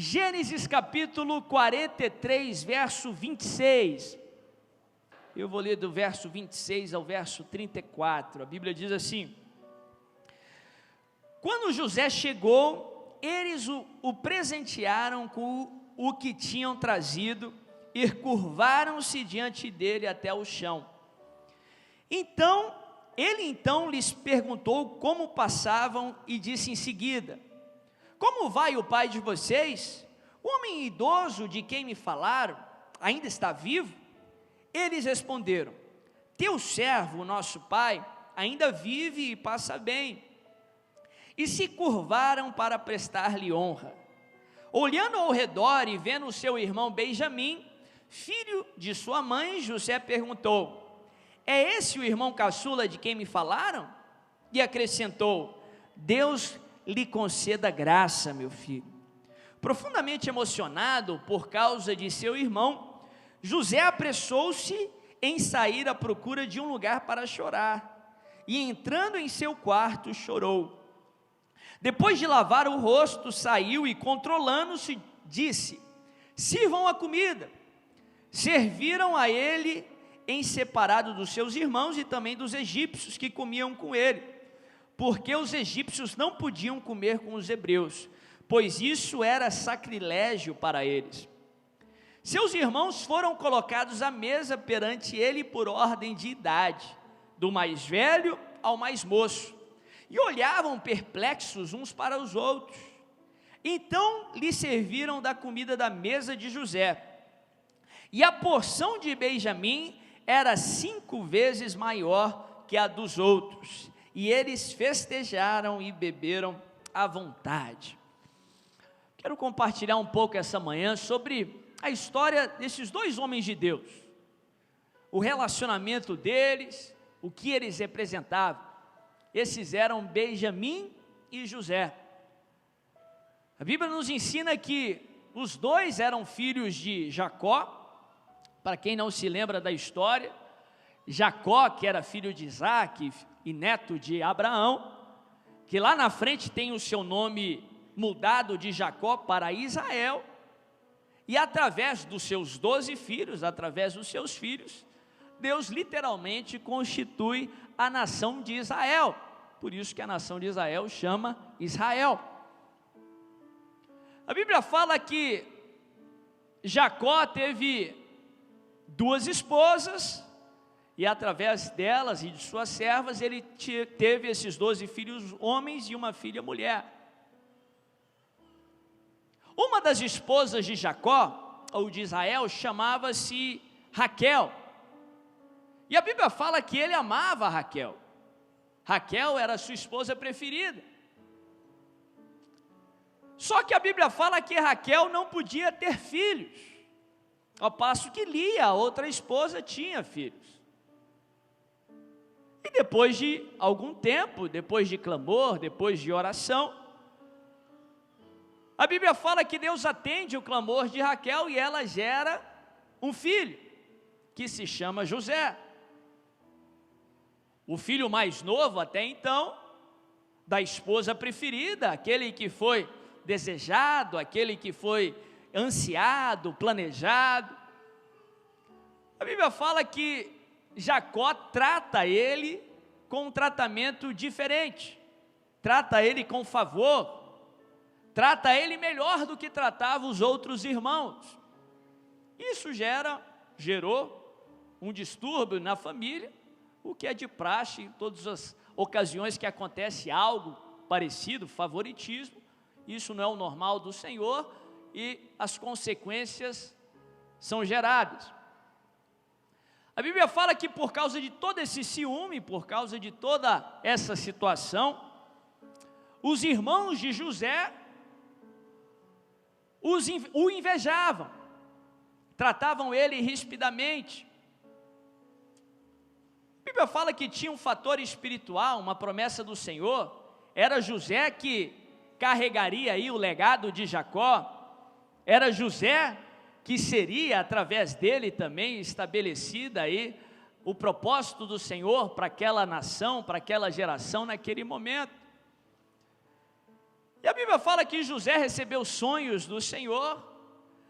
Gênesis capítulo 43, verso 26. Eu vou ler do verso 26 ao verso 34. A Bíblia diz assim: quando José chegou, eles o presentearam com o que tinham trazido e curvaram-se diante dele até o chão. Ele lhes perguntou como passavam e disse em seguida: como vai o pai de vocês? O homem idoso de quem me falaram ainda está vivo? Eles responderam: teu servo, nosso pai, ainda vive e passa bem. E se curvaram para prestar-lhe honra. Olhando ao redor e vendo o seu irmão Benjamim, filho de sua mãe, José perguntou: é esse o irmão caçula de quem me falaram? E acrescentou: Deus lhe conceda graça, meu filho. Profundamente emocionado por causa de seu irmão, José apressou-se em sair à procura de um lugar para chorar, e entrando em seu quarto chorou. Depois de lavar o rosto, saiu e, controlando-se, disse: sirvam a comida. Serviram a ele em separado dos seus irmãos e também dos egípcios que comiam com ele, porque os egípcios não podiam comer com os hebreus, pois isso era sacrilégio para eles. Seus irmãos foram colocados à mesa perante ele por ordem de idade, do mais velho ao mais moço, e olhavam perplexos uns para os outros. Então lhe serviram da comida da mesa de José, e a porção de Benjamim era 5 vezes maior que a dos outros, e eles festejaram e beberam à vontade. Quero compartilhar um pouco essa manhã sobre a história desses dois homens de Deus, o relacionamento deles, o que eles representavam. Esses eram Benjamim e José. A Bíblia nos ensina que os dois eram filhos de Jacó. Para quem não se lembra da história, Jacó, que era filho de Isaac e neto de Abraão, que lá na frente tem o seu nome mudado de Jacó para Israel, e através dos seus 12 filhos, através dos seus filhos, Deus literalmente constitui a nação de Israel. Por isso que a nação de Israel chama Israel. A Bíblia fala que Jacó teve 2 esposas, e através delas e de suas servas, ele teve esses 12 filhos homens e uma filha mulher. Uma das esposas de Jacó, ou de Israel, chamava-se Raquel, e a Bíblia fala que ele amava Raquel. Raquel era sua esposa preferida. Só que a Bíblia fala que Raquel não podia ter filhos, ao passo que Lia, a outra esposa, tinha filhos. E depois de algum tempo, depois de clamor, depois de oração, a Bíblia fala que Deus atende o clamor de Raquel e ela gera um filho, que se chama José. O filho mais novo até então, da esposa preferida, aquele que foi desejado, aquele que foi ansiado, planejado. A Bíblia fala que Jacó trata ele com um tratamento diferente, trata ele com favor, trata ele melhor do que tratava os outros irmãos. Isso gerou um distúrbio na família, o que é de praxe em todas as ocasiões que acontece algo parecido, favoritismo. Isso não é o normal do Senhor e as consequências são geradas. A Bíblia fala que por causa de todo esse ciúme, por causa de toda essa situação, os irmãos de José o invejavam, tratavam ele rispidamente. A Bíblia fala que tinha um fator espiritual, uma promessa do Senhor. Era José que carregaria aí o legado de Jacó, era José que seria através dele também estabelecida aí o propósito do Senhor para aquela nação, para aquela geração naquele momento. E a Bíblia fala que José recebeu sonhos do Senhor,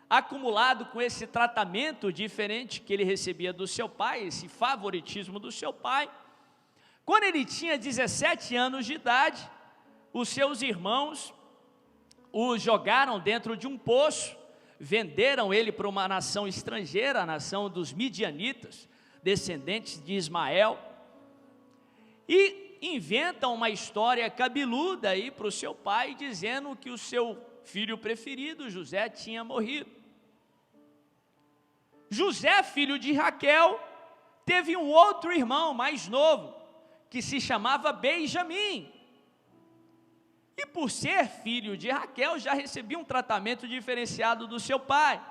acumulado com esse tratamento diferente que ele recebia do seu pai, esse favoritismo do seu pai. Quando ele tinha 17 anos de idade, os seus irmãos o jogaram dentro de um poço, venderam ele para uma nação estrangeira, a nação dos midianitas, descendentes de Ismael, e inventam uma história cabeluda aí para o seu pai, dizendo que o seu filho preferido, José, tinha morrido. José, filho de Raquel, teve um outro irmão mais novo, que se chamava Benjamim, e por ser filho de Raquel, já recebia um tratamento diferenciado do seu pai.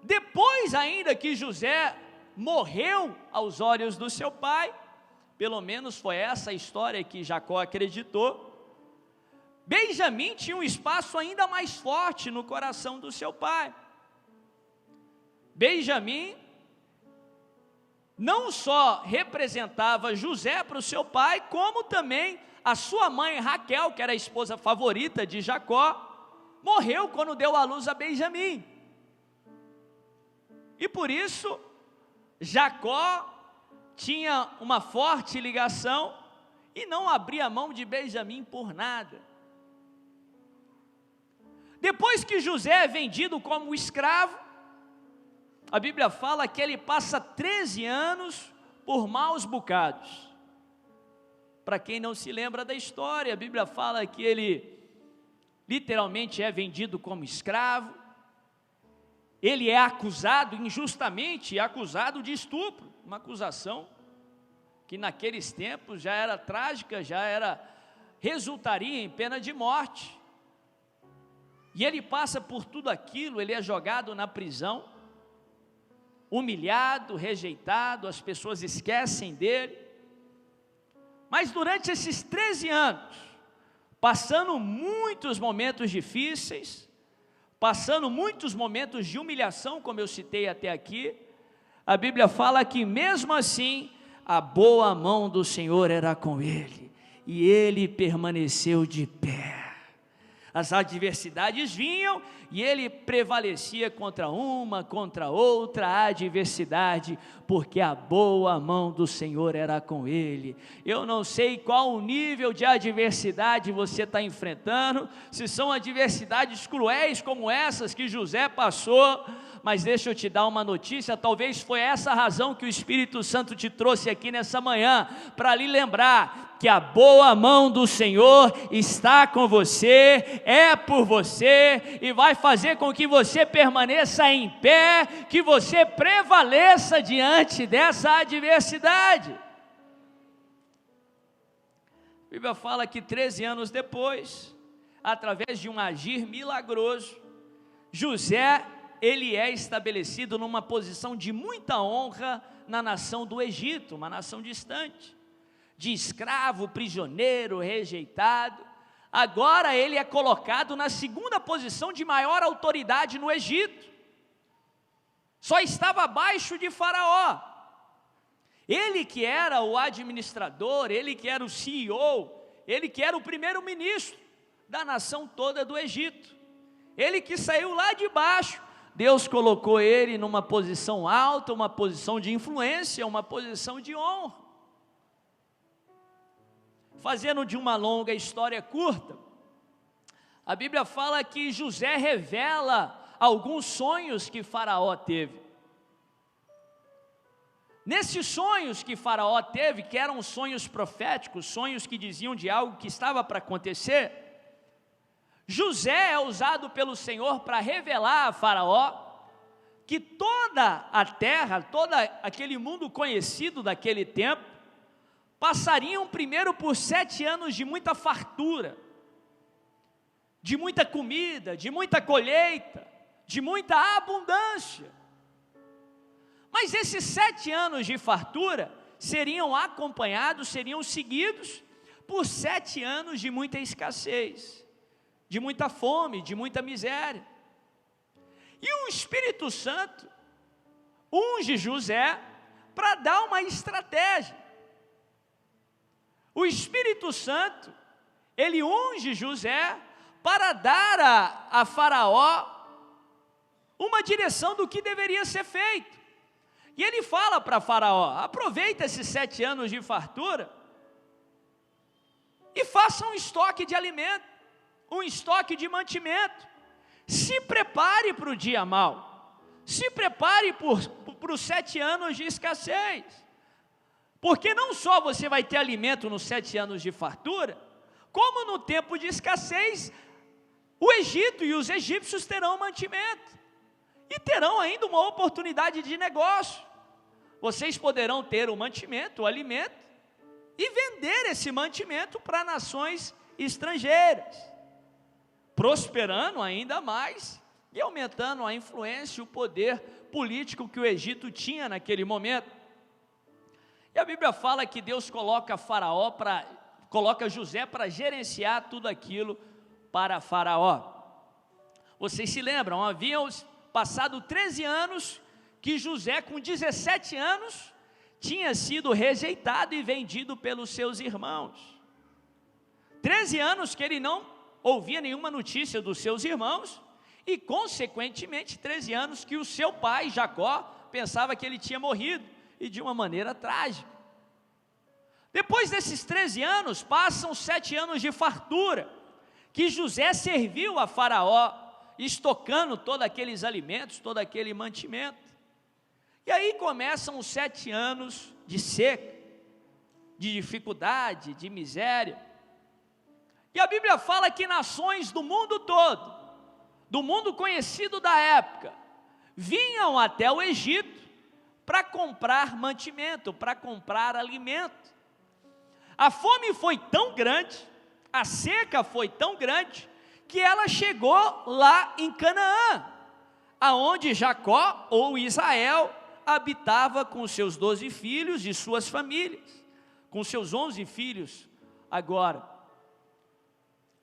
Depois ainda que José morreu aos olhos do seu pai, pelo menos foi essa a história que Jacó acreditou, Benjamim tinha um espaço ainda mais forte no coração do seu pai. Benjamim não só representava José para o seu pai, como também a sua mãe Raquel, que era a esposa favorita de Jacó, morreu quando deu à luz a Benjamim. E por isso, Jacó tinha uma forte ligação e não abria mão de Benjamim por nada. Depois que José é vendido como escravo, a Bíblia fala que ele passa 13 anos por maus bocados. Para quem não se lembra da história, a Bíblia fala que ele literalmente é vendido como escravo, ele é acusado injustamente, acusado de estupro, uma acusação que naqueles tempos já era trágica, resultaria em pena de morte. E ele passa por tudo aquilo, ele é jogado na prisão, humilhado, rejeitado, as pessoas esquecem dele. Mas durante esses 13 anos, passando muitos momentos difíceis, passando muitos momentos de humilhação, como eu citei até aqui, a Bíblia fala que mesmo assim, a boa mão do Senhor era com ele, e ele permaneceu de pé. As adversidades vinham e ele prevalecia contra uma, contra outra adversidade, porque a boa mão do Senhor era com ele. Eu não sei qual o nível de adversidade você está enfrentando, se são adversidades cruéis como essas que José passou, mas deixa eu te dar uma notícia, talvez foi essa a razão que o Espírito Santo te trouxe aqui nessa manhã, para lhe lembrar que a boa mão do Senhor está com você, é por você, e vai fazer com que você permaneça em pé, que você prevaleça diante dessa adversidade. A Bíblia fala que 13 anos depois, através de um agir milagroso, José, ele é estabelecido numa posição de muita honra na nação do Egito, uma nação distante, de escravo, prisioneiro, rejeitado. Agora ele é colocado na segunda posição de maior autoridade no Egito, só estava abaixo de Faraó. Ele que era o administrador, ele que era o CEO, ele que era o primeiro-ministro da nação toda do Egito, ele que saiu lá de baixo, Deus colocou ele numa posição alta, uma posição de influência, uma posição de honra. Fazendo de uma longa história curta, a Bíblia fala que José revela alguns sonhos que Faraó teve. Nesses sonhos que Faraó teve, que eram sonhos proféticos, sonhos que diziam de algo que estava para acontecer, José é usado pelo Senhor para revelar a Faraó que toda a terra, todo aquele mundo conhecido daquele tempo, passariam primeiro por 7 anos de muita fartura, de muita comida, de muita colheita, de muita abundância. Mas esses 7 anos de fartura seriam acompanhados, seriam seguidos por 7 anos de muita escassez, de muita fome, de muita miséria. E o Espírito Santo unge José para dar uma estratégia. O Espírito Santo, ele unge José para dar a Faraó uma direção do que deveria ser feito. E ele fala para Faraó: aproveita esses 7 anos de fartura e faça um estoque de alimento, um estoque de mantimento. Se prepare para o dia mau, se prepare para os 7 anos de escassez, porque não só você vai ter alimento nos 7 anos de fartura, como no tempo de escassez, o Egito e os egípcios terão mantimento, e terão ainda uma oportunidade de negócio. Vocês poderão ter o mantimento, o alimento, e vender esse mantimento para nações estrangeiras, prosperando ainda mais e aumentando a influência e o poder político que o Egito tinha naquele momento. E a Bíblia fala que Deus coloca José para gerenciar tudo aquilo para Faraó. Vocês se lembram, haviam passado 13 anos que José, com 17 anos, tinha sido rejeitado e vendido pelos seus irmãos. 13 anos que ele não ouvia nenhuma notícia dos seus irmãos, e consequentemente 13 anos que o seu pai, Jacó, pensava que ele tinha morrido, e de uma maneira trágica. Depois desses 13 anos, passam 7 anos de fartura, que José serviu a Faraó, estocando todos aqueles alimentos, todo aquele mantimento. E aí começam os 7 anos de seca, de dificuldade, de miséria. E a Bíblia fala que nações do mundo todo, do mundo conhecido da época, vinham até o Egito para comprar mantimento, para comprar alimento. A fome foi tão grande, a seca foi tão grande, que ela chegou lá em Canaã, aonde Jacó ou Israel habitava com seus 12 filhos e suas famílias, com seus 11 filhos agora.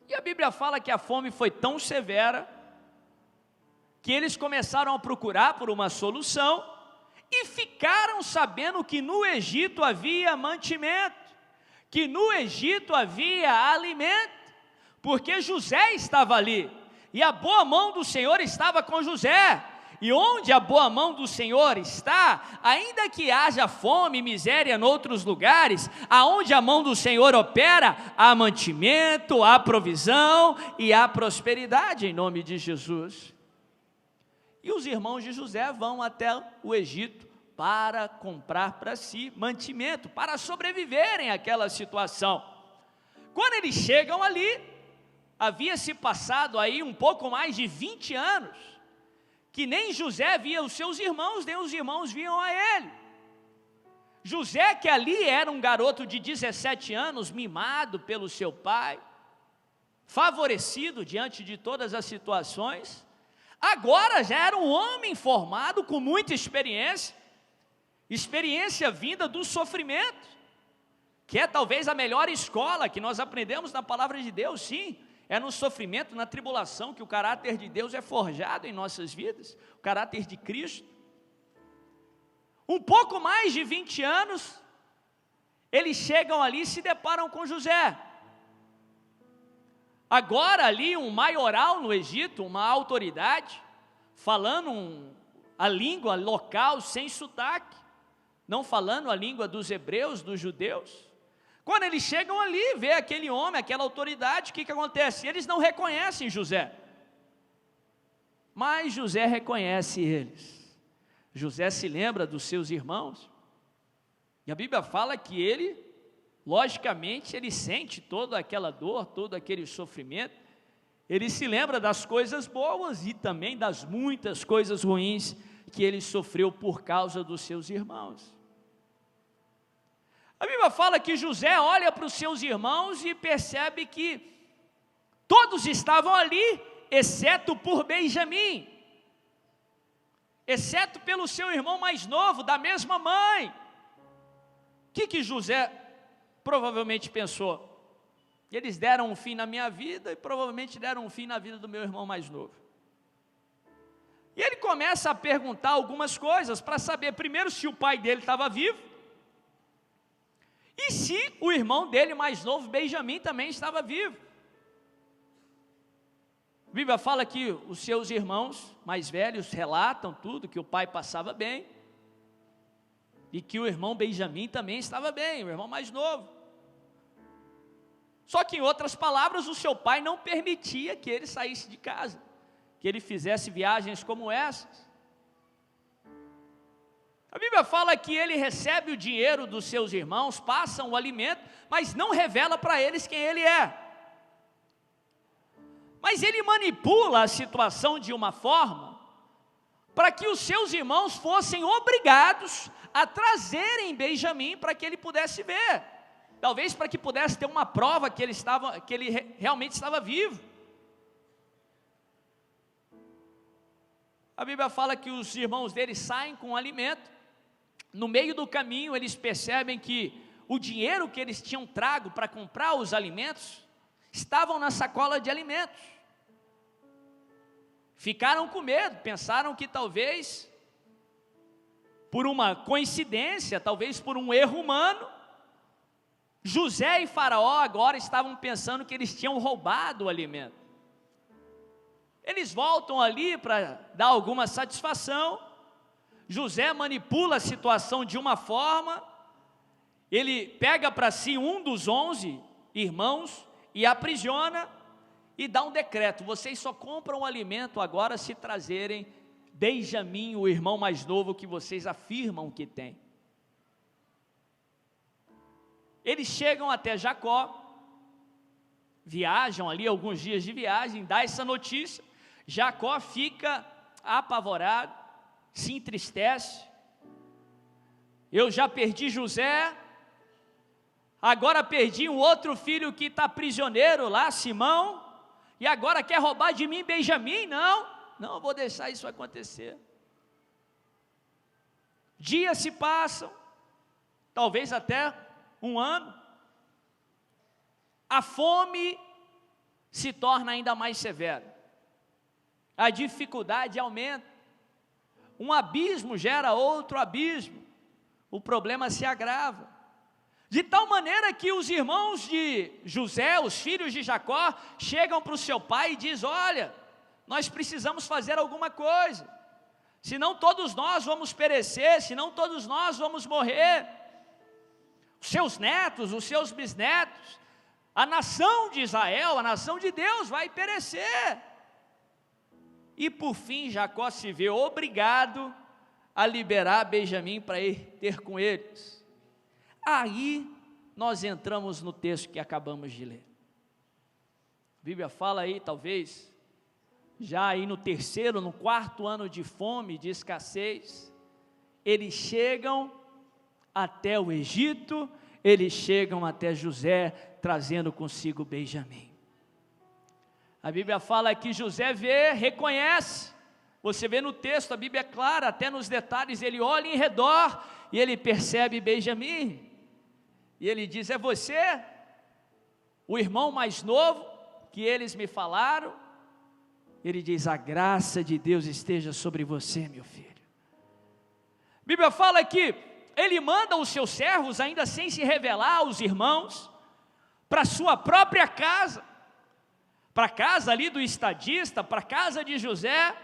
E a Bíblia fala que a fome foi tão severa, que eles começaram a procurar por uma solução, e ficaram sabendo que no Egito havia mantimento, que no Egito havia alimento, porque José estava ali, e a boa mão do Senhor estava com José. E onde a boa mão do Senhor está, ainda que haja fome e miséria em outros lugares, aonde a mão do Senhor opera, há mantimento, há provisão e há prosperidade em nome de Jesus. E os irmãos de José vão até o Egito para comprar para si mantimento, para sobreviverem àquela situação. Quando eles chegam ali, havia se passado aí um pouco mais de 20 anos, que nem José via os seus irmãos, nem os irmãos viam a ele. José, que ali era um garoto de 17 anos, mimado pelo seu pai, favorecido diante de todas as situações, agora já era um homem formado com muita experiência vinda do sofrimento, que é talvez a melhor escola que nós aprendemos na palavra de Deus, sim. É no sofrimento, na tribulação, que o caráter de Deus é forjado em nossas vidas, o caráter de Cristo. Um pouco mais de 20 anos, eles chegam ali e se deparam com José. Agora ali um maioral no Egito, uma autoridade, falando a língua local sem sotaque, não falando a língua dos hebreus, dos judeus. Quando eles chegam ali, vê aquele homem, aquela autoridade, o que acontece? Eles não reconhecem José, mas José reconhece eles. José se lembra dos seus irmãos, e a Bíblia fala que ele, logicamente, ele sente toda aquela dor, todo aquele sofrimento, ele se lembra das coisas boas e também das muitas coisas ruins que ele sofreu por causa dos seus irmãos. A Bíblia fala que José olha para os seus irmãos e percebe que todos estavam ali, exceto por Benjamim, exceto pelo seu irmão mais novo, da mesma mãe. O que José provavelmente pensou? Eles deram um fim na minha vida e provavelmente deram um fim na vida do meu irmão mais novo. E ele começa a perguntar algumas coisas para saber primeiro se o pai dele estava vivo, E se o irmão dele mais novo, Benjamim, também estava vivo? A Bíblia fala que os seus irmãos mais velhos relatam tudo, que o pai passava bem, e que o irmão Benjamim também estava bem, o irmão mais novo. Só que, em outras palavras, o seu pai não permitia que ele saísse de casa, que ele fizesse viagens como essas. A Bíblia fala que ele recebe o dinheiro dos seus irmãos, passa o alimento, mas não revela para eles quem ele é. Mas ele manipula a situação de uma forma para que os seus irmãos fossem obrigados a trazerem Benjamim para que ele pudesse ver. Talvez para que pudesse ter uma prova que ele realmente estava vivo. A Bíblia fala que os irmãos dele saem com o alimento. No meio do caminho eles percebem que o dinheiro que eles tinham trago para comprar os alimentos estavam na sacola de alimentos. Ficaram com medo, pensaram que talvez por uma coincidência, talvez por um erro humano, José e Faraó agora estavam pensando que eles tinham roubado o alimento. Eles voltam ali para dar alguma satisfação. José manipula a situação de uma forma, ele pega para si um dos 11 irmãos e aprisiona e dá um decreto: vocês só compram o alimento agora se trazerem Benjamim, o irmão mais novo que vocês afirmam que tem. Eles chegam até Jacó, viajam ali alguns dias de viagem, dá essa notícia. Jacó fica apavorado, se entristece. Eu já perdi José, agora perdi um outro filho que está prisioneiro lá, Simão, e agora quer roubar de mim Benjamim? Não vou deixar isso acontecer. Dias se passam, talvez até um ano. A fome se torna ainda mais severa, a dificuldade aumenta, um abismo gera outro abismo, o problema se agrava, de tal maneira que os irmãos de José, os filhos de Jacó, chegam para o seu pai e dizem: olha, nós precisamos fazer alguma coisa, senão todos nós vamos perecer, senão todos nós vamos morrer. Os seus netos, os seus bisnetos, a nação de Israel, a nação de Deus vai perecer. E por fim Jacó se vê obrigado a liberar Benjamim para ir ter com eles. Aí nós entramos no texto que acabamos de ler. A Bíblia fala aí, talvez, já aí no terceiro, no quarto ano de fome, de escassez, eles chegam até o Egito, eles chegam até José, trazendo consigo Benjamim. A Bíblia fala que José vê, reconhece, você vê no texto, a Bíblia é clara, até nos detalhes, ele olha em redor, e ele percebe Benjamim, e ele diz: é você, o irmão mais novo, que eles me falaram? Ele diz: a graça de Deus esteja sobre você, meu filho. A Bíblia fala que ele manda os seus servos, ainda sem se revelar aos irmãos, para a sua própria casa, para a casa ali do estadista, para a casa de José,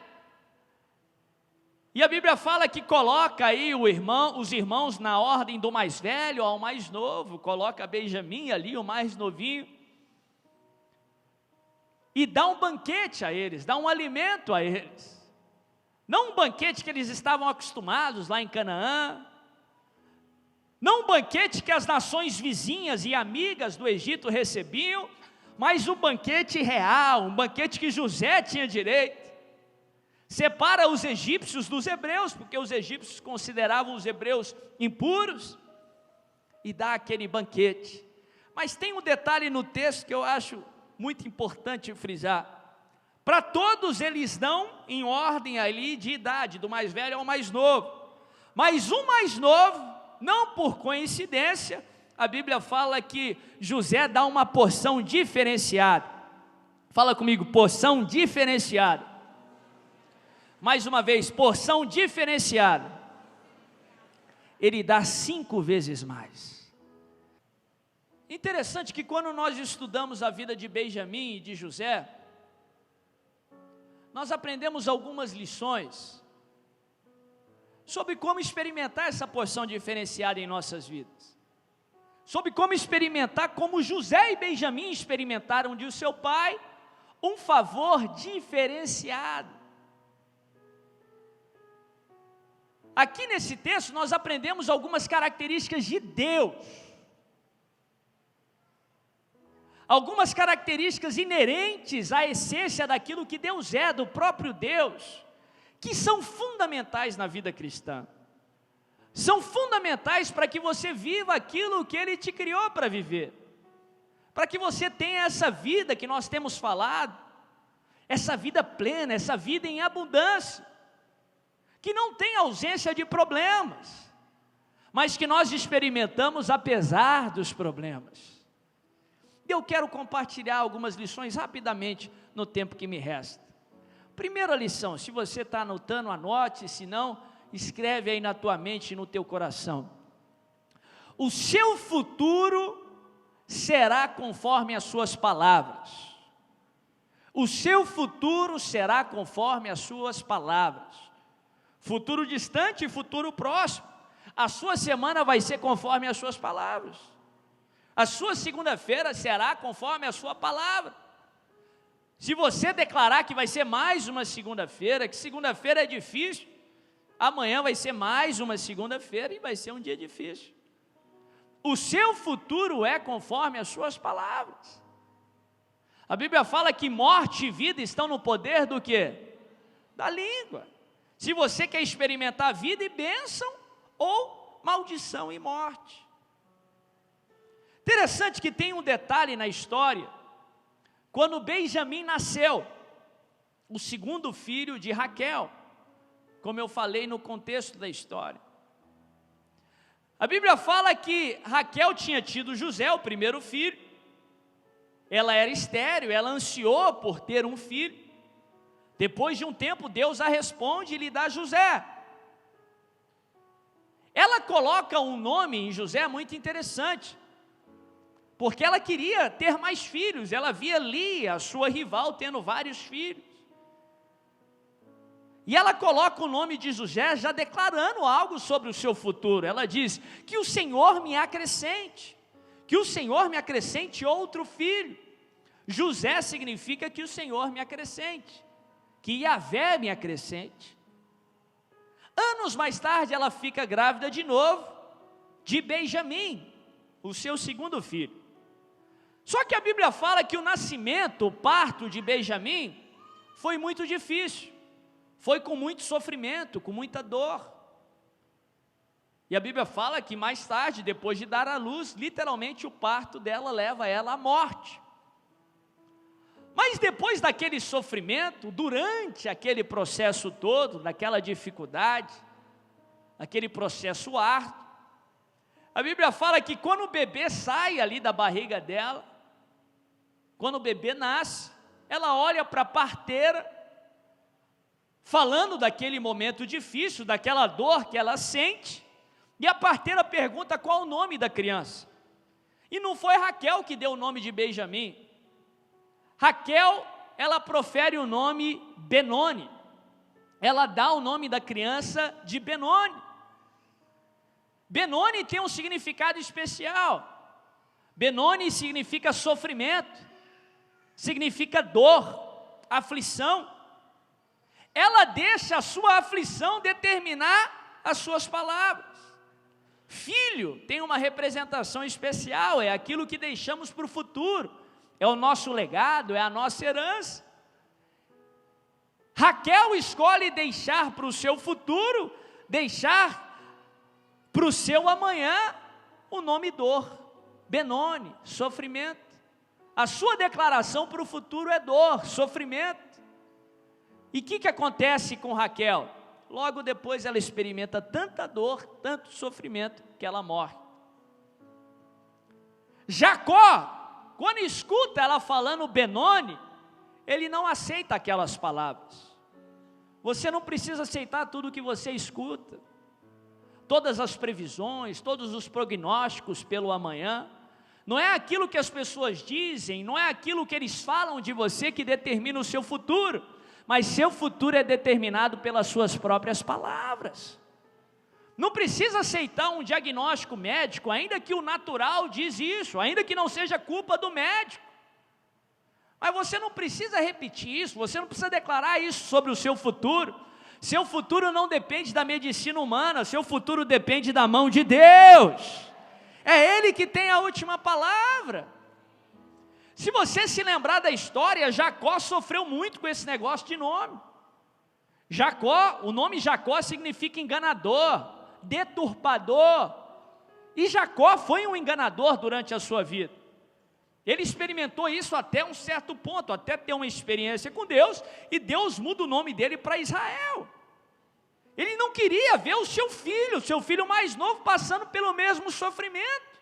e a Bíblia fala que coloca aí os irmãos na ordem do mais velho ao mais novo, coloca Benjamim ali, o mais novinho, e dá um banquete a eles, dá um alimento a eles, não um banquete que eles estavam acostumados lá em Canaã, não um banquete que as nações vizinhas e amigas do Egito recebiam, mas um banquete real, um banquete que José tinha direito. Separa os egípcios dos hebreus, porque os egípcios consideravam os hebreus impuros, e dá aquele banquete. Mas tem um detalhe no texto que eu acho muito importante frisar: para todos eles dão em ordem ali de idade, do mais velho ao mais novo, mas o mais novo, não por coincidência, a Bíblia fala que José dá uma porção diferenciada. Fala comigo, porção diferenciada. Mais uma vez, porção diferenciada. Ele dá 5 vezes mais. Interessante que quando nós estudamos a vida de Benjamim e de José, nós aprendemos algumas lições sobre como experimentar essa porção diferenciada em nossas vidas, sobre como experimentar como José e Benjamim experimentaram de seu pai um favor diferenciado. Aqui nesse texto nós aprendemos algumas características de Deus, algumas características inerentes à essência daquilo que Deus é, do próprio Deus, que são fundamentais na vida cristã, são fundamentais para que você viva aquilo que Ele te criou para viver, para que você tenha essa vida que nós temos falado, essa vida plena, essa vida em abundância, que não tem ausência de problemas, mas que nós experimentamos apesar dos problemas. Eu quero compartilhar algumas lições rapidamente no tempo que me resta. Primeira lição, se você está anotando, anote, se não, escreve aí na tua mente e no teu coração. O seu futuro será conforme as suas palavras. O seu futuro será conforme as suas palavras. Futuro distante e futuro próximo. A sua semana vai ser conforme as suas palavras. A sua segunda-feira será conforme a sua palavra. Se você declarar que vai ser mais uma segunda-feira, que segunda-feira é difícil, amanhã vai ser mais uma segunda-feira e vai ser um dia difícil. O seu futuro é conforme as suas palavras. A Bíblia fala que morte e vida estão no poder do quê? Da língua. Se você quer experimentar vida e bênção, ou maldição e morte. Interessante que tem um detalhe na história. Quando Benjamim nasceu, o segundo filho de Raquel, como eu falei no contexto da história, a Bíblia fala que Raquel tinha tido José, o primeiro filho, ela era estéril, ela ansiou por ter um filho, depois de um tempo Deus a responde e lhe dá José. Ela coloca um nome em José muito interessante, porque ela queria ter mais filhos, ela via Lia, a sua rival, tendo vários filhos. E ela coloca o nome de José já declarando algo sobre o seu futuro. Ela diz, que o Senhor me acrescente, que o Senhor me acrescente outro filho. José significa que o Senhor me acrescente, que Yahvé me acrescente. Anos mais tarde ela fica grávida de novo, de Benjamim, o seu segundo filho. Só que a Bíblia fala que o nascimento, o parto de Benjamim, foi muito difícil, foi com muito sofrimento, com muita dor. E a Bíblia fala que mais tarde, depois de dar à luz, literalmente o parto dela leva ela à morte. Mas depois daquele sofrimento, durante aquele processo todo, daquela dificuldade, aquele processo árduo, a Bíblia fala que quando o bebê sai ali da barriga dela, quando o bebê nasce, ela olha para a parteira, falando daquele momento difícil, daquela dor que ela sente, e a parteira pergunta qual o nome da criança. E não foi Raquel que deu o nome de Benjamim. Raquel, ela profere o nome Benoni. Ela dá o nome da criança de Benoni. Benoni tem um significado especial. Benoni significa sofrimento, significa dor, aflição. Ela deixa a sua aflição determinar as suas palavras. Filho tem uma representação especial, é aquilo que deixamos para o futuro, é o nosso legado, é a nossa herança. Raquel escolhe deixar para o seu futuro, deixar para o seu amanhã, o nome dor, Benoni, sofrimento. A sua declaração para o futuro é dor, sofrimento. E o que acontece com Raquel? Logo depois ela experimenta tanta dor, tanto sofrimento, que ela morre. Jacó, quando escuta ela falando Benoni, ele não aceita aquelas palavras. Você não precisa aceitar tudo o que você escuta, todas as previsões, todos os prognósticos pelo amanhã. Não é aquilo que as pessoas dizem, não é aquilo que eles falam de você que determina o seu futuro, mas seu futuro é determinado pelas suas próprias palavras. Não precisa aceitar um diagnóstico médico, ainda que o natural diz isso, ainda que não seja culpa do médico. Mas você não precisa repetir isso, você não precisa declarar isso sobre o seu futuro. Seu futuro não depende da medicina humana, seu futuro depende da mão de Deus. É Ele que tem a última palavra. Se você se lembrar da história, Jacó sofreu muito com esse negócio de nome. Jacó, o nome Jacó significa enganador, deturpador. E Jacó foi um enganador durante a sua vida. Ele experimentou isso até um certo ponto, até ter uma experiência com Deus, e Deus muda o nome dele para Israel. Ele não queria ver o seu filho mais novo, passando pelo mesmo sofrimento.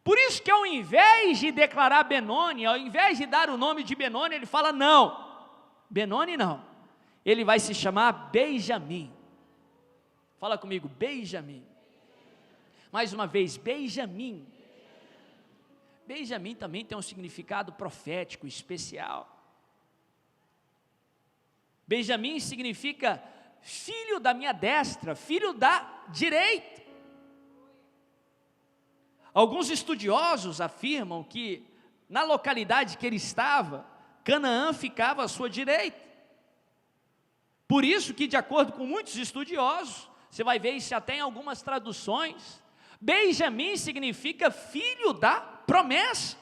Por isso que ao invés de declarar Benoni, ao invés de dar o nome de Benoni, ele fala não, Benoni não, ele vai se chamar Benjamim. Fala comigo, Benjamim. Mais uma vez, Benjamim. Benjamim também tem um significado profético especial. Benjamim significa filho da minha destra, filho da direita. Alguns estudiosos afirmam que na localidade que ele estava, Canaã ficava à sua direita. Por isso que, de acordo com muitos estudiosos, você vai ver isso até em algumas traduções, Benjamim significa filho da promessa.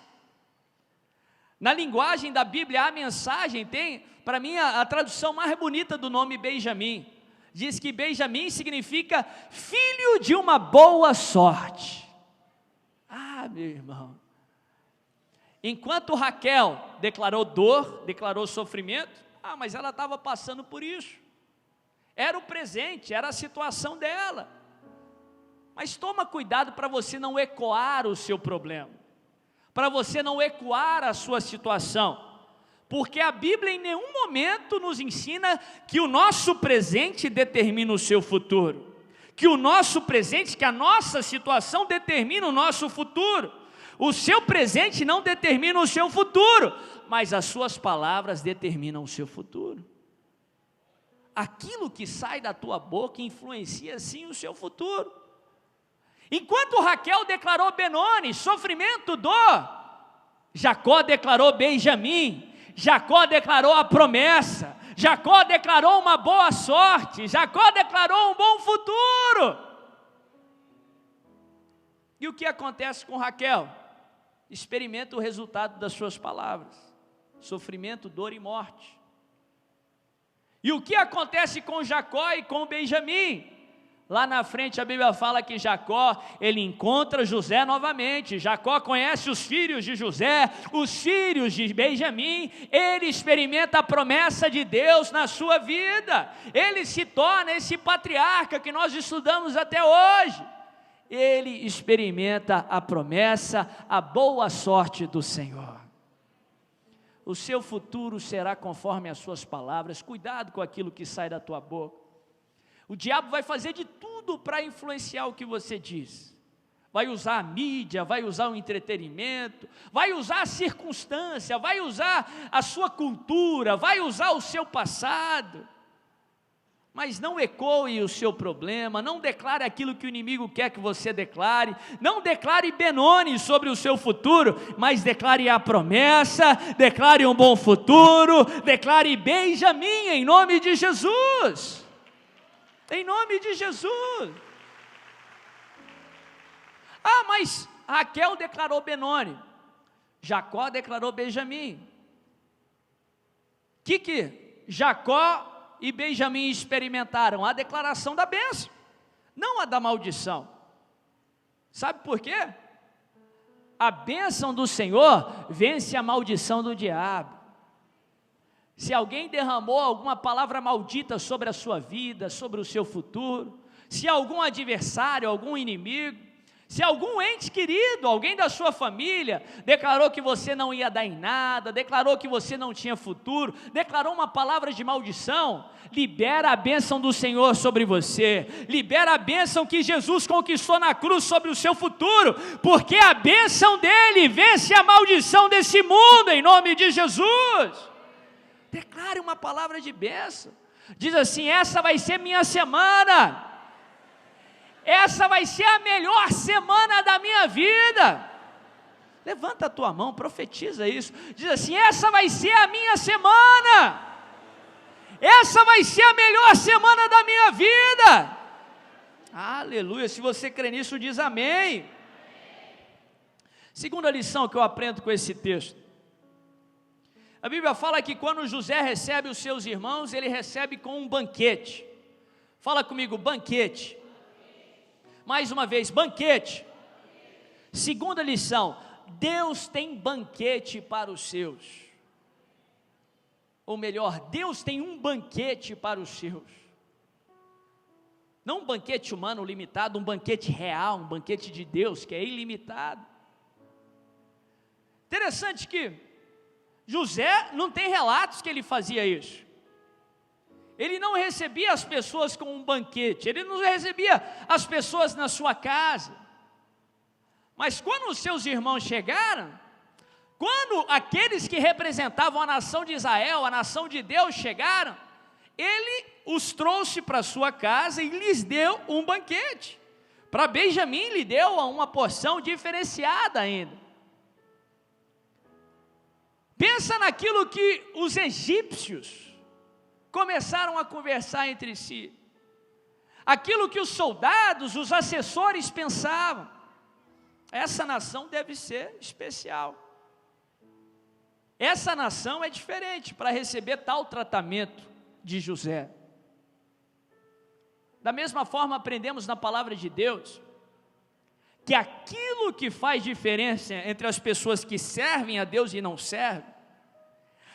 Na linguagem da Bíblia, a mensagem tem, para mim, a tradução mais bonita do nome Benjamim. Diz que Benjamim significa filho de uma boa sorte. Ah, meu irmão. Enquanto Raquel declarou dor, declarou sofrimento, mas ela estava passando por isso. Era o presente, era a situação dela. Mas toma cuidado para você não ecoar o seu problema, para você não ecoar a sua situação, porque a Bíblia em nenhum momento nos ensina que o nosso presente determina o seu futuro, que o nosso presente, que a nossa situação determina o nosso futuro. O seu presente não determina o seu futuro, mas as suas palavras determinam o seu futuro. Aquilo que sai da tua boca influencia sim o seu futuro. Enquanto Raquel declarou Benoni, sofrimento, dor, Jacó declarou Benjamim, Jacó declarou a promessa, Jacó declarou uma boa sorte, Jacó declarou um bom futuro. E o que acontece com Raquel? Experimenta o resultado das suas palavras: sofrimento, dor e morte. E o que acontece com Jacó e com Benjamim? Lá na frente a Bíblia fala que Jacó, ele encontra José novamente. Jacó conhece os filhos de José, os filhos de Benjamim. Ele experimenta a promessa de Deus na sua vida. Ele se torna esse patriarca que nós estudamos até hoje. Ele experimenta a promessa, a boa sorte do Senhor. O seu futuro será conforme as suas palavras. Cuidado com aquilo que sai da tua boca. O diabo vai fazer de tudo para influenciar o que você diz. Vai usar a mídia, vai usar o entretenimento, vai usar a circunstância, vai usar a sua cultura, vai usar o seu passado. Mas não ecoe o seu problema, não declare aquilo que o inimigo quer que você declare, não declare Benoni sobre o seu futuro, mas declare a promessa, declare um bom futuro, declare Benjamim em nome de Jesus. Em nome de Jesus. Mas Raquel declarou Benoni, Jacó declarou Benjamim. O que Jacó e Benjamim experimentaram? A declaração da bênção, não a da maldição. Sabe por quê? A bênção do Senhor vence a maldição do diabo. Se alguém derramou alguma palavra maldita sobre a sua vida, sobre o seu futuro, se algum adversário, algum inimigo, Se algum ente querido, alguém da sua família, declarou que você não ia dar em nada, declarou que você não tinha futuro, declarou uma palavra de maldição, libera a bênção do Senhor sobre você, libera a bênção que Jesus conquistou na cruz sobre o seu futuro, porque a bênção dele vence a maldição desse mundo, em nome de Jesus. Declare uma palavra de bênção, diz assim: essa vai ser minha semana, essa vai ser a melhor semana da minha vida. Levanta a tua mão, profetiza isso, diz assim: essa vai ser a minha semana, essa vai ser a melhor semana da minha vida. Aleluia, se você crê nisso, diz amém. Segunda lição que eu aprendo com esse texto, a Bíblia fala que quando José recebe os seus irmãos, ele recebe com um banquete. Fala comigo, banquete. Mais uma vez, banquete. Segunda lição, Deus tem banquete para os seus. Ou melhor, Deus tem um banquete para os seus. Não um banquete humano limitado, um banquete real, um banquete de Deus que é ilimitado. Interessante que José não tem relatos que ele fazia isso. Ele não recebia as pessoas com um banquete, ele não recebia as pessoas na sua casa. Mas quando os seus irmãos chegaram, quando aqueles que representavam a nação de Israel, a nação de Deus chegaram, ele os trouxe para sua casa e lhes deu um banquete. Para Benjamim lhe deu uma porção diferenciada ainda. Pensa naquilo que os egípcios começaram a conversar entre si, aquilo que os soldados, os assessores pensavam: essa nação deve ser especial, essa nação é diferente para receber tal tratamento de José. Da mesma forma, aprendemos na palavra de Deus que aquilo que faz diferença entre as pessoas que servem a Deus e não servem,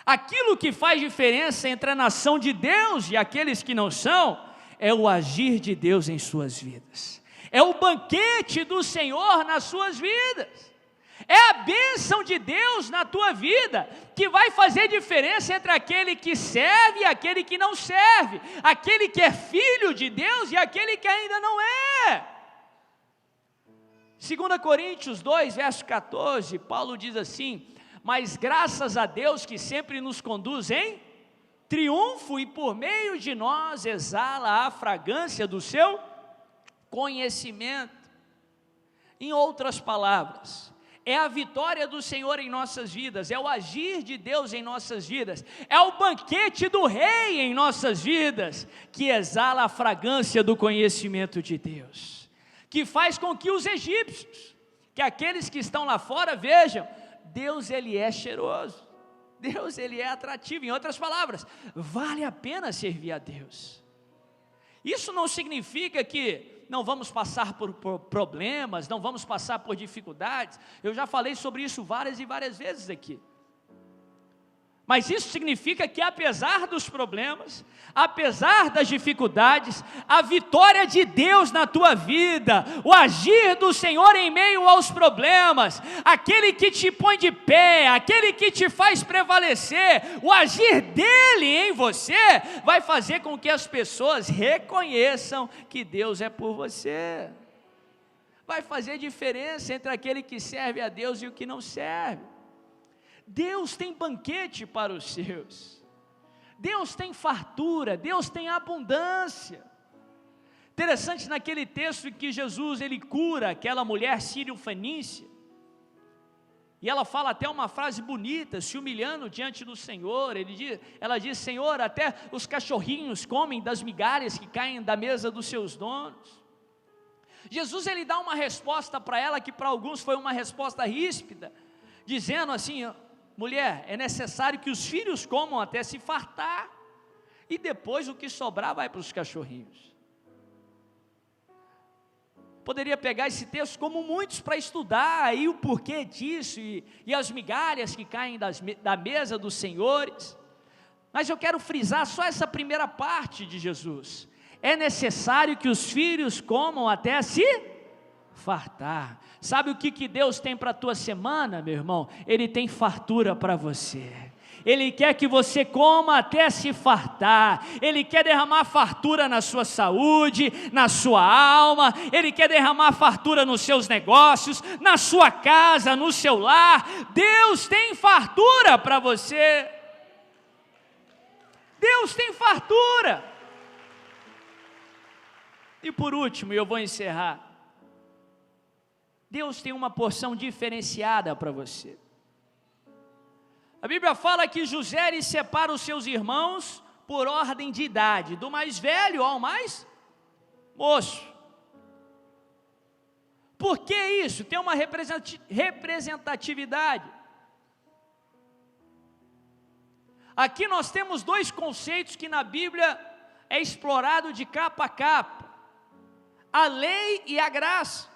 aquilo que faz diferença entre a nação de Deus e aqueles que não são, é o agir de Deus em suas vidas, é o banquete do Senhor nas suas vidas, é a bênção de Deus na tua vida, que vai fazer diferença entre aquele que serve e aquele que não serve, aquele que é filho de Deus e aquele que ainda não é. 2 Coríntios 2, verso 14, Paulo diz assim: mas graças a Deus que sempre nos conduz em triunfo e por meio de nós exala a fragrância do seu conhecimento. Em outras palavras, é a vitória do Senhor em nossas vidas, é o agir de Deus em nossas vidas, é o banquete do Rei em nossas vidas, que exala a fragrância do conhecimento de Deus, que faz com que os egípcios, que aqueles que estão lá fora vejam: Deus, ele é cheiroso, Deus, ele é atrativo. Em outras palavras, vale a pena servir a Deus. Isso não significa que não vamos passar por problemas, não vamos passar por dificuldades. Eu já falei sobre isso várias e várias vezes aqui. Mas isso significa que apesar dos problemas, apesar das dificuldades, a vitória de Deus na tua vida, o agir do Senhor em meio aos problemas, aquele que te põe de pé, aquele que te faz prevalecer, o agir dele em você, vai fazer com que as pessoas reconheçam que Deus é por você. Vai fazer diferença entre aquele que serve a Deus e o que não serve. Deus tem banquete para os seus, Deus tem fartura, Deus tem abundância. Interessante naquele texto em que Jesus ele cura aquela mulher sírio-fenícia, e ela fala até uma frase bonita, se humilhando diante do Senhor. Ela diz: Senhor, até os cachorrinhos comem das migalhas que caem da mesa dos seus donos. Jesus ele dá uma resposta para ela que para alguns foi uma resposta ríspida, dizendo assim: mulher, é necessário que os filhos comam até se fartar, e depois o que sobrar vai para os cachorrinhos. Poderia pegar esse texto como muitos para estudar aí o porquê disso, e as migalhas que caem da mesa dos senhores, mas eu quero frisar só essa primeira parte de Jesus: é necessário que os filhos comam até se fartar. Sabe o que Deus tem para a tua semana, meu irmão? Ele tem fartura para você. Ele quer que você coma até se fartar. Ele quer derramar fartura na sua saúde, na sua alma. Ele quer derramar fartura nos seus negócios, na sua casa, no seu lar. Deus tem fartura para você. Deus tem fartura. E por último, eu vou encerrar. Deus tem uma porção diferenciada para você. A Bíblia fala que José ele separa os seus irmãos por ordem de idade, do mais velho ao mais moço. Por que isso? Tem uma representatividade. Aqui nós temos dois conceitos que na Bíblia é explorado de capa a capa: a lei e a graça.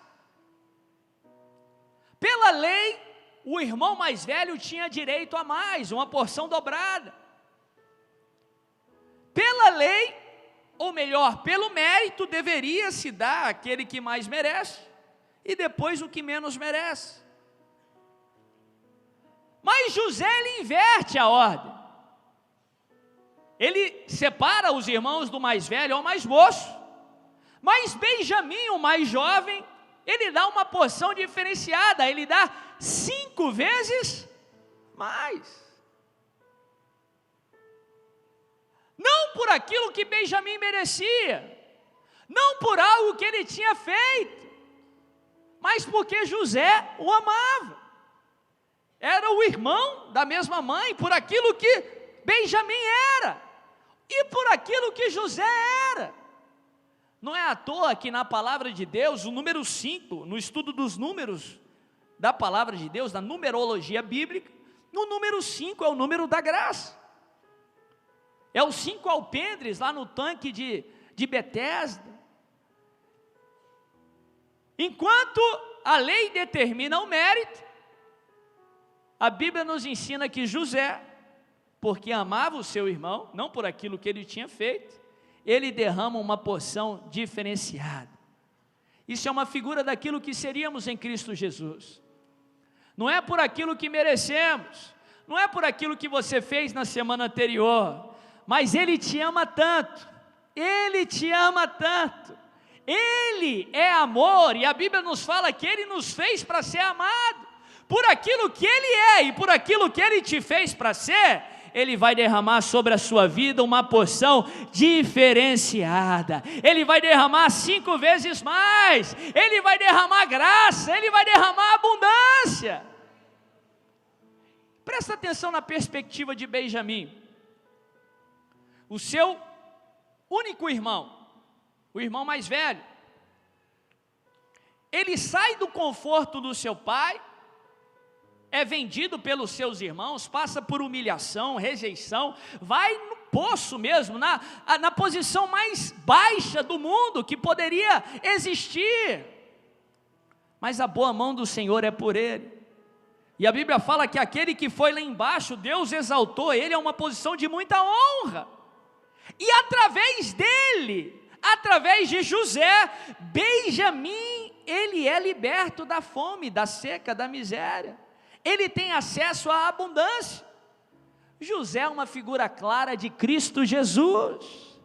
Pela lei, o irmão mais velho tinha direito a mais, uma porção dobrada. Pela lei, ou melhor, pelo mérito, deveria se dar àquele que mais merece, e depois o que menos merece. Mas José, ele inverte a ordem. Ele separa os irmãos do mais velho ao mais moço, mas Benjamim, o mais jovem, ele dá uma porção diferenciada, ele dá 5 vezes mais. Não por aquilo que Benjamim merecia, não por algo que ele tinha feito, mas porque José o amava. Era o irmão da mesma mãe, por aquilo que Benjamim era, e por aquilo que José era. Não é à toa que na palavra de Deus, o número 5, no estudo dos números da palavra de Deus, da numerologia bíblica, no número 5 é o número da graça. É os 5 alpendres lá no tanque de Betesda. Enquanto a lei determina o mérito, a Bíblia nos ensina que José, porque amava o seu irmão, não por aquilo que ele tinha feito, ele derrama uma porção diferenciada. Isso é uma figura daquilo que seríamos em Cristo Jesus. Não é por aquilo que merecemos, não é por aquilo que você fez na semana anterior, mas Ele te ama tanto, Ele te ama tanto, Ele é amor, e a Bíblia nos fala que Ele nos fez para ser amado, por aquilo que Ele é e por aquilo que Ele te fez para ser. Ele vai derramar sobre a sua vida uma porção diferenciada. Ele vai derramar 5 vezes mais. Ele vai derramar graça. Ele vai derramar abundância. Presta atenção na perspectiva de Benjamim. O seu único irmão, o irmão mais velho, ele sai do conforto do seu pai, é vendido pelos seus irmãos, passa por humilhação, rejeição, vai no poço mesmo, na posição mais baixa do mundo que poderia existir, mas a boa mão do Senhor é por ele, e a Bíblia fala que aquele que foi lá embaixo, Deus exaltou ele a uma posição de muita honra, e através dele, através de José, Benjamim, ele é liberto da fome, da seca, da miséria. Ele tem acesso à abundância. José é uma figura clara de Cristo Jesus.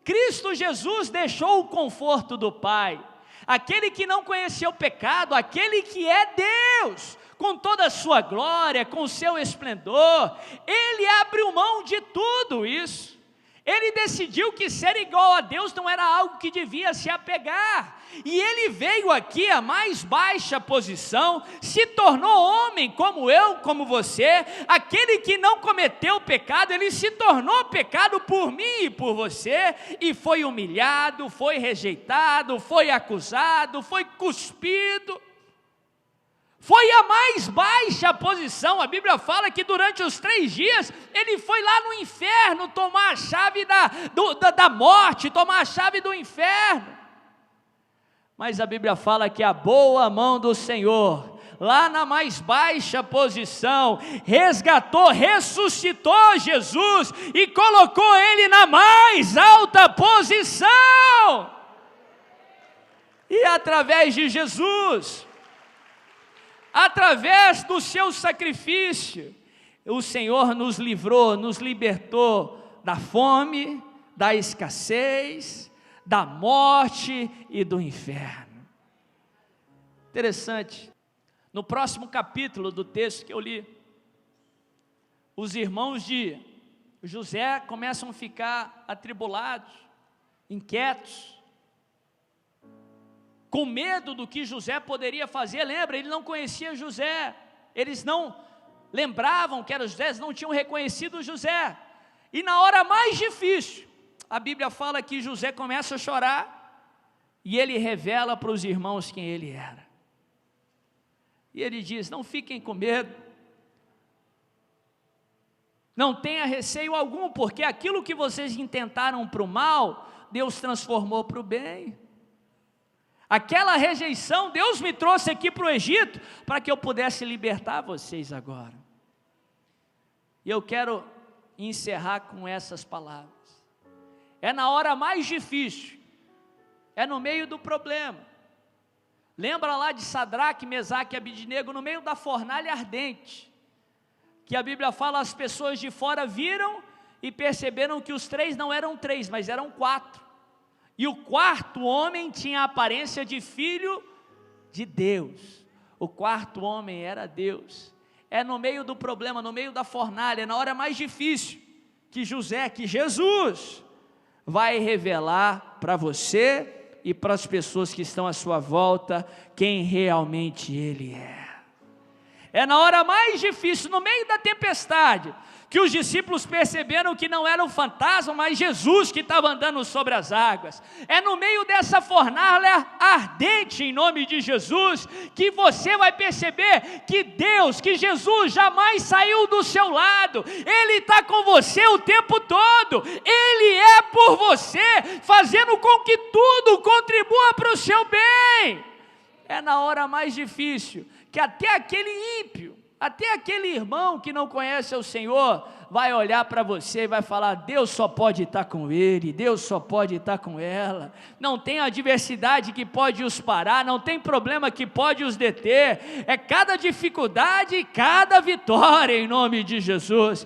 Cristo Jesus deixou o conforto do Pai. Aquele que não conheceu o pecado, aquele que é Deus, com toda a sua glória, com o seu esplendor, ele abriu mão de tudo isso. Ele decidiu que ser igual a Deus não era algo que devia se apegar, e ele veio aqui à mais baixa posição, se tornou homem como eu, como você, aquele que não cometeu pecado, ele se tornou pecado por mim e por você, e foi humilhado, foi rejeitado, foi acusado, foi cuspido, foi a mais baixa posição. A Bíblia fala que durante os 3 dias, ele foi lá no inferno tomar a chave da morte, tomar a chave do inferno. Mas a Bíblia fala que a boa mão do Senhor, lá na mais baixa posição, resgatou, ressuscitou Jesus e colocou ele na mais alta posição. E através de Jesus, através do seu sacrifício, o Senhor nos livrou, nos libertou da fome, da escassez, da morte e do inferno. Interessante, no próximo capítulo do texto que eu li, os irmãos de José começam a ficar atribulados, inquietos, com medo do que José poderia fazer. Lembra, ele não conhecia José, eles não lembravam que era José, eles não tinham reconhecido José, e na hora mais difícil, a Bíblia fala que José começa a chorar, e ele revela para os irmãos quem ele era, e ele diz: não fiquem com medo, não tenha receio algum, porque aquilo que vocês intentaram para o mal, Deus transformou para o bem. Aquela rejeição, Deus me trouxe aqui para o Egito, para que eu pudesse libertar vocês agora. E eu quero encerrar com essas palavras. É na hora mais difícil, é no meio do problema. Lembra lá de Sadraque, Mesaque e Abidnego, no meio da fornalha ardente, que a Bíblia fala, as pessoas de fora viram e perceberam que os três não eram três, mas eram quatro. E o quarto homem tinha a aparência de filho de Deus. O quarto homem era Deus. É no meio do problema, no meio da fornalha, na hora mais difícil, que Jesus vai revelar para você e para as pessoas que estão à sua volta quem realmente Ele é. É na hora mais difícil, no meio da tempestade, que os discípulos perceberam que não era um fantasma, mas Jesus que estava andando sobre as águas. É no meio dessa fornalha ardente, em nome de Jesus, que você vai perceber que Deus, que Jesus jamais saiu do seu lado. Ele está com você o tempo todo. Ele é por você, fazendo com que tudo contribua para o seu bem. É na hora mais difícil, que até aquele ímpio, até aquele irmão que não conhece o Senhor, vai olhar para você e vai falar: Deus só pode estar com ele, Deus só pode estar com ela. Não tem adversidade que pode os parar, não tem problema que pode os deter. É cada dificuldade e cada vitória, em nome de Jesus.